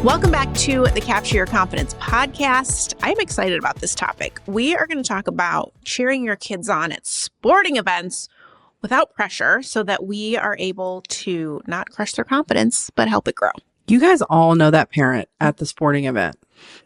Welcome back to the Capture Your Confidence podcast. I'm excited about this topic. We are going to talk about cheering your kids on at sporting events without pressure so that we are able to not crush their confidence, but help it grow. You guys all know that parent at the sporting event.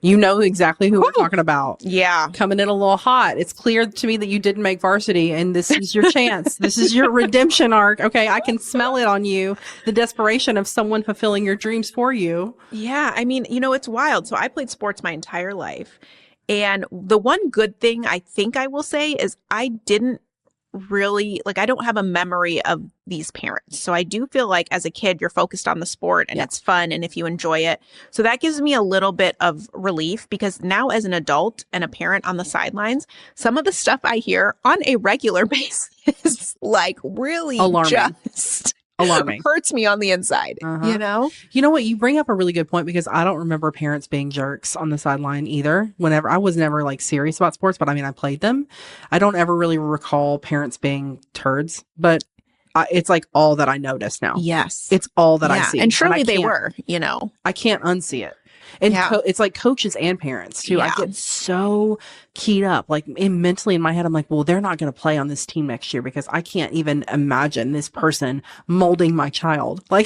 You know exactly who we're talking about. Yeah. Coming in a little hot. It's clear to me that you didn't make varsity and this is your chance. This is your redemption arc. Okay. I can smell it on you. The desperation of someone fulfilling your dreams for you. Yeah. I mean, it's wild. So I played sports my entire life. And the one good thing I think I will say is I didn't really, I don't have a memory of these parents. So I do feel like as a kid, you're focused on the sport and it's fun and if you enjoy it. So that gives me a little bit of relief because now as an adult and a parent on the sidelines, some of the stuff I hear on a regular basis is really alarming. Just alarming. Hurts me on the inside, You know what? You bring up a really good point because I don't remember parents being jerks on the sideline either. Whenever I was never serious about sports, but I played them. I don't ever really recall parents being turds, but it's all that I notice now. Yes. It's all that I see. And surely they were, I can't unsee it. And it's coaches and parents too. I get so keyed up, mentally in my head. I'm well, they're not going to play on this team next year because I can't even imagine this person molding my child. I'm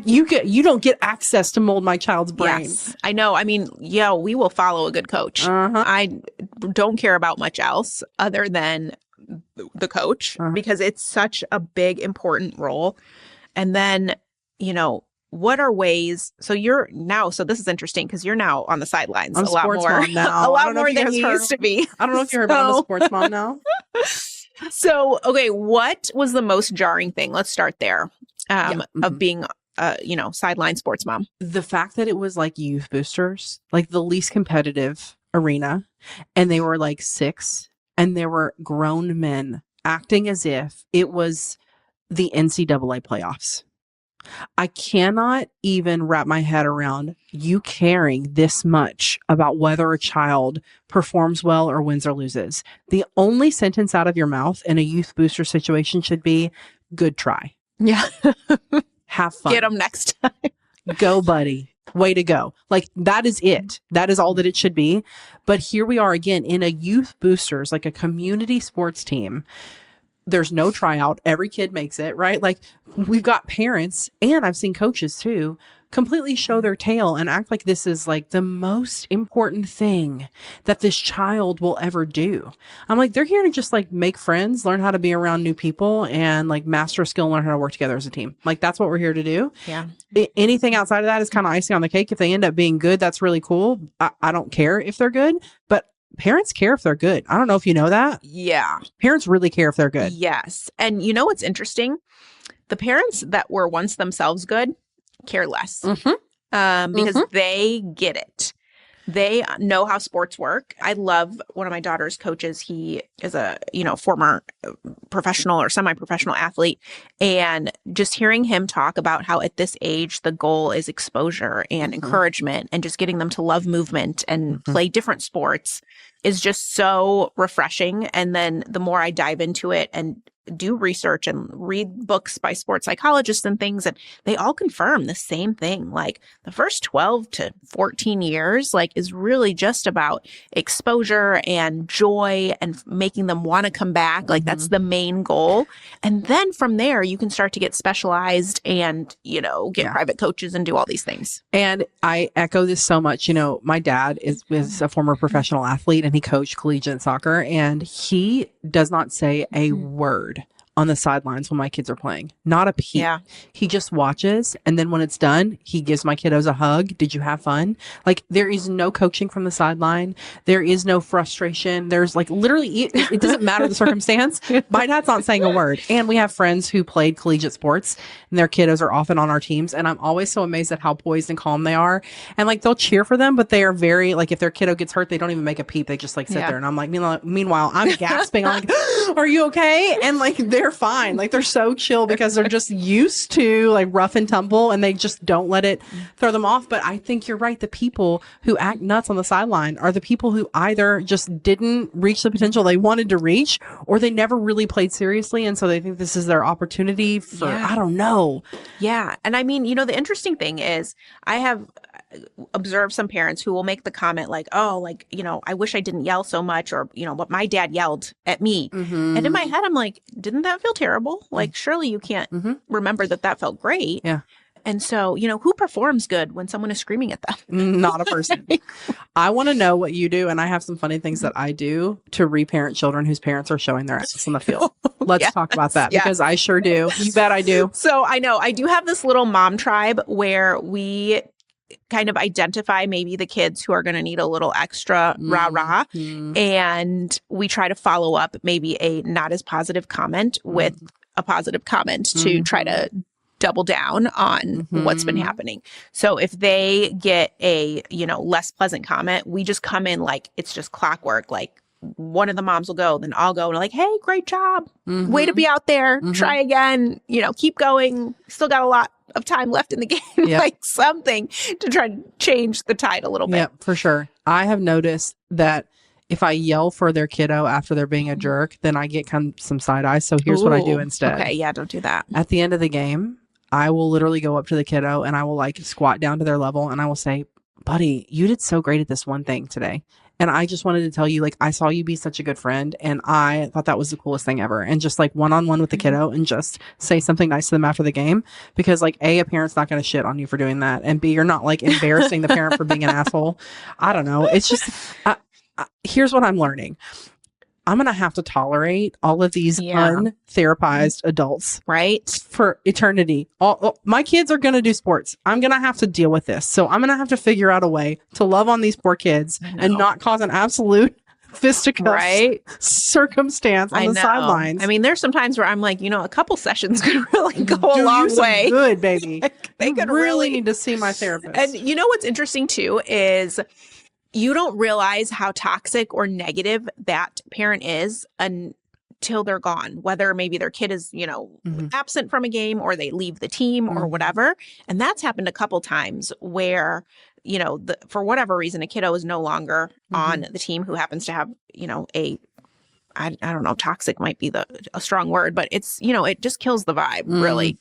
you don't get access to mold my child's brain. Yes, I know. We will follow a good coach. I don't care about much else other than the coach because it's such a big, important role. And then, what are ways? So this is interesting because you're now on the sidelines I'm a lot more now. a lot more than you used to be. I don't know if you heard about I'm a sports mom now. So, okay, what was the most jarring thing? Let's start there of being sideline sports mom. The fact that it was youth boosters, the least competitive arena, and they were 6, and there were grown men acting as if it was the NCAA playoffs. I cannot even wrap my head around you caring this much about whether a child performs well or wins or loses. The only sentence out of your mouth in a youth booster situation should be, good try. Yeah. Have fun. Get them next time. Go, buddy. Way to go. That is it. That is all that it should be. But here we are again in a youth boosters, a community sports team. There's no tryout. Every kid makes it, right? We've got parents and I've seen coaches too, completely show their tail and act like this is the most important thing that this child will ever do. I'm they're here to just make friends, learn how to be around new people and master a skill, learn how to work together as a team. That's what we're here to do. Yeah. Anything outside of that is kind of icing on the cake. If they end up being good, that's really cool. I don't care if they're good, but parents care if they're good. I don't know if you know that. Yeah. Parents really care if they're good. Yes. And what's interesting? The parents that were once themselves good care less because they get it. They know how sports work. I love one of my daughter's coaches. He is a, former professional or semi-professional athlete. And just hearing him talk about how at this age, the goal is exposure and encouragement and just getting them to love movement and play different sports is just so refreshing. And then the more I dive into it and do research and read books by sports psychologists and things, and they all confirm the same thing. The first 12 to 14 years, is really just about exposure and joy and making them want to come back. That's the main goal. And then from there, you can start to get specialized and, get private coaches and do all these things. And I echo this so much. My dad is a former professional athlete and he coached collegiate soccer, and he does not say a word on the sidelines when my kids are playing. Not a peep. Yeah. He just watches. And then when it's done, he gives my kiddos a hug. Did you have fun? There is no coaching from the sideline. There is no frustration. There's literally, it doesn't matter the circumstance. My dad's not saying a word. And we have friends who played collegiate sports and their kiddos are often on our teams. And I'm always so amazed at how poised and calm they are. And they'll cheer for them, but they are very, if their kiddo gets hurt, they don't even make a peep. They just sit there. And I'm meanwhile, I'm gasping. I'm are you okay? And they're they're fine. Like they're so chill because they're just used to like rough and tumble and they just don't let it throw them off. But I think you're right. The people who act nuts on the sideline are the people who either just didn't reach the potential they wanted to reach or they never really played seriously. And so they think this is their opportunity for, I don't know. Yeah. And I mean, the interesting thing is I have observed some parents who will make the comment like, oh, like, I wish I didn't yell so much or, but my dad yelled at me. And in my head, I'm like, didn't that feel terrible? Like, surely you can't remember that felt great. Yeah. And so, who performs good when someone is screaming at them? Not a person. I want to know what you do. And I have some funny things that I do to reparent children whose parents are showing their ass on the field. Let's talk about that because I sure do. You bet I do. So I know I do have this little mom tribe where we kind of identify maybe the kids who are going to need a little extra rah-rah. And we try to follow up maybe a not as positive comment with a positive comment to try to double down on what's been happening. So if they get a, less pleasant comment, we just come in like it's just clockwork. Like one of the moms will go, then I'll go and like, hey, great job. Way to be out there. Try again. Keep going. Still got a lot of time left in the game. Like something to try to change the tide a little bit. Yeah, for sure. I have noticed that if I yell for their kiddo after they're being a jerk, then I get some side eyes. So here's what I do instead. Okay, yeah, don't do that. At the end of the game, I will literally go up to the kiddo and I will like squat down to their level and I will say, buddy, you did so great at this one thing today. And I just wanted to tell you, like, I saw you be such a good friend and I thought that was the coolest thing ever. And just like one-on-one with the kiddo and just say something nice to them after the game. Because like A, a parent's not going to shit on you for doing that. And B, you're not like embarrassing the parent for being an asshole. I don't know. It's just, here's what I'm learning. I'm going to have to tolerate all of these untherapized adults, right? For eternity. My kids are going to do sports. I'm going to have to deal with this. So I'm going to have to figure out a way to love on these poor kids and not cause an absolute fisticuffs circumstance on the sidelines. I mean, there's some times where I'm like, a couple sessions could really go a long way. Good, baby. They could really need to see my therapist. And what's interesting too is you don't realize how toxic or negative that parent is until they're gone, whether maybe their kid is, absent from a game or they leave the team or whatever. And that's happened a couple times where, for whatever reason, a kiddo is no longer on the team who happens to have, I don't know, toxic might be a strong word, but it's, it just kills the vibe, really.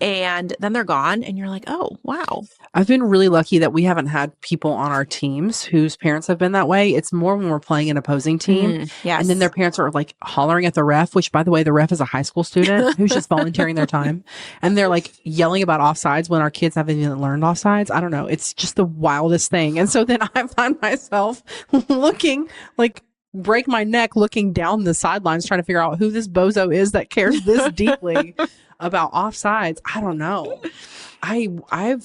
And then they're gone and you're like, oh, wow. I've been really lucky that we haven't had people on our teams whose parents have been that way. It's more when we're playing an opposing team. Yes. And then their parents are like hollering at the ref, which by the way, the ref is a high school student who's just volunteering their time. And they're like yelling about offsides when our kids haven't even learned offsides. I don't know. It's just the wildest thing. And so then I find myself looking like, break my neck looking down the sidelines trying to figure out who this bozo is that cares this deeply about offsides. I don't know. I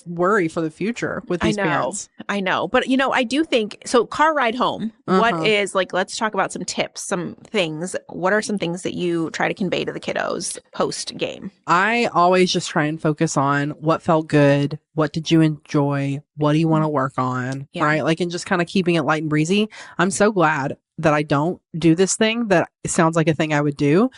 worry for the future with these parents. I know. But, I do think, so car ride home, what is like, let's talk about some tips, some things. What are some things that you try to convey to the kiddos post game? I always just try and focus on what felt good. What did you enjoy? What do you want to work on? Right. Like, and just kind of keeping it light and breezy. I'm so glad that I don't do this thing that sounds like a thing I would do,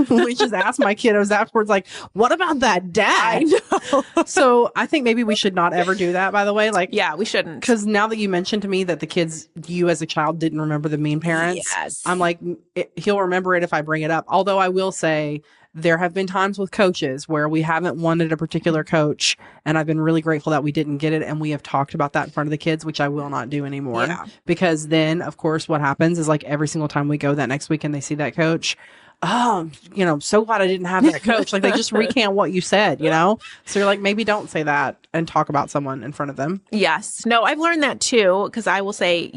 which is ask my kiddos afterwards, like, what about that dad? I know. So I think maybe we should not ever do that, by the way. Like, yeah, we shouldn't. Because now that you mentioned to me that the kids, you as a child didn't remember the mean parents, I'm like, he'll remember it if I bring it up. Although I will say, there have been times with coaches where we haven't wanted a particular coach, and I've been really grateful that we didn't get it, and we have talked about that in front of the kids, which I will not do anymore. Because then, of course, what happens is like every single time we go that next week and they see that coach, oh, so glad I didn't have that coach. Like they just recant what you said, So you're like, maybe don't say that and talk about someone in front of them. Yes. No, I've learned that too, because I will say,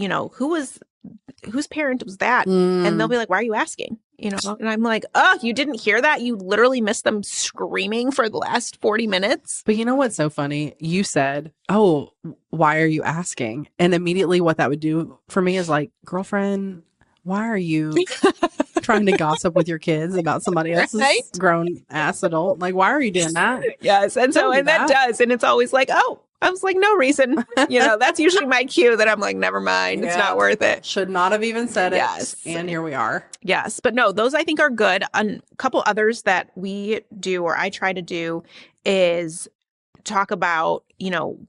whose parent was that? And they'll be like, why are you asking? And I'm like, oh, you didn't hear that? You literally missed them screaming for the last 40 minutes. But you know what's so funny? You said, oh, why are you asking? And immediately what that would do for me is like, girlfriend, why are you trying to gossip with your kids about somebody else's grown ass adult? Like, why are you doing that? Yes. And so, and that does. And it's always like, oh, I was like, no reason. That's usually my cue that I'm like, never mind. It's not worth it. Should not have even said it. Yes. And here we are. Yes. But no, those I think are good. A couple others that we do or I try to do is talk about,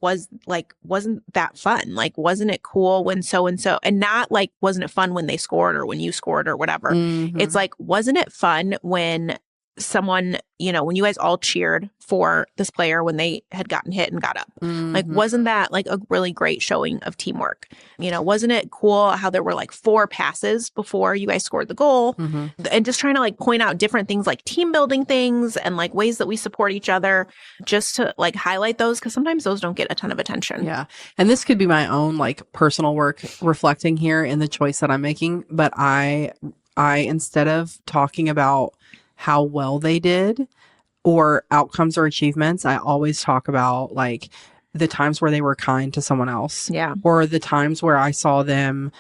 wasn't that fun? Like, wasn't it cool when so-and-so, and not like, wasn't it fun when they scored or when you scored or whatever? Mm-hmm. It's like, wasn't it fun when someone, when you guys all cheered for this player when they had gotten hit and got up? Mm-hmm. Like, wasn't that like a really great showing of teamwork? Wasn't it cool how there were like 4 passes before you guys scored the goal? Mm-hmm. And just trying to like point out different things like team building things and like ways that we support each other, just to like highlight those, because sometimes those don't get a ton of attention. Yeah. And this could be my own like personal work reflecting here in the choice that I'm making. But I instead of talking about how well they did or outcomes or achievements, I always talk about like the times where they were kind to someone else. Yeah. Or the times where I saw them,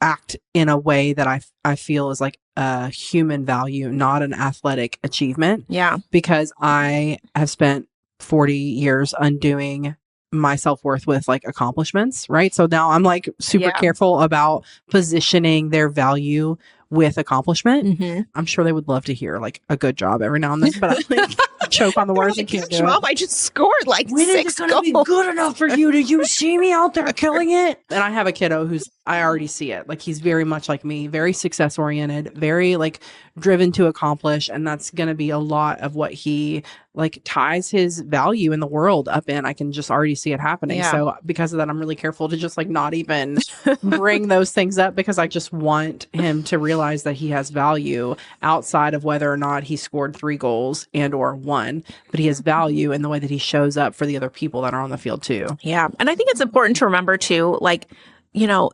act in a way that I feel is like a human value, not an athletic achievement. Yeah. Because I have spent 40 years undoing my self-worth with like accomplishments, right? So now I'm like super careful about positioning their value with accomplishment. Mm-hmm. I'm sure they would love to hear like a good job every now and then, but I like choke on the words and can't do it. Mom, I just scored like When 6 is it gonna be good enough for you? Did you see me out there killing it? And I have a kiddo who's, I already see it. Like he's very much like me, very success oriented, very like driven to accomplish. And that's going to be a lot of what he like ties his value in the world up in. I can just already see it happening. Yeah. So because of that, I'm really careful to just like not even bring those things up, because I just want him to realize that he has value outside of whether or not he scored 3 goals and or 1, but he has value in the way that he shows up for the other people that are on the field too. Yeah. And I think it's important to remember too, like,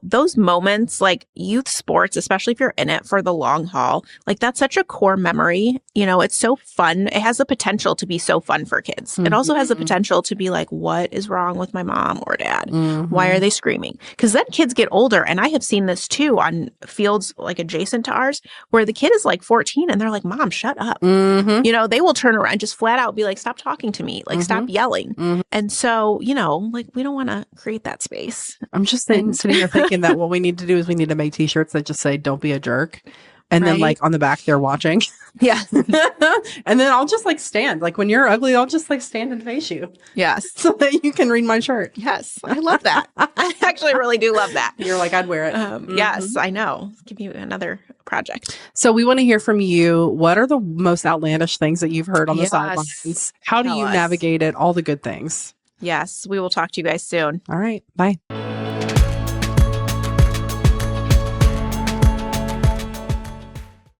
those moments, like youth sports, especially if you're in it for the long haul, like that's such a core memory. It's so fun. It has the potential to be so fun for kids. Mm-hmm. It also has the potential to be like, what is wrong with my mom or dad? Mm-hmm. Why are they screaming? Because then kids get older. And I have seen this too on fields like adjacent to ours, where the kid is like 14 and they're like, Mom, shut up. Mm-hmm. They will turn around, just flat out be like, stop talking to me, like stop yelling. Mm-hmm. And so, like we don't want to create that space. I'm just sitting here thinking that what we need to do is we need to make t-shirts that just say, don't be a jerk. And then like on the back, they're watching. Yeah. And then I'll just like stand. Like when you're ugly, I'll just like stand and face you. Yes. So that you can read my shirt. Yes. I love that. I actually really do love that. You're like, I'd wear it. Yes, I know. Give you another project. So we want to hear from you. What are the most outlandish things that you've heard on the sidelines? How do you navigate it? All the good things. Yes. We will talk to you guys soon. All right. Bye.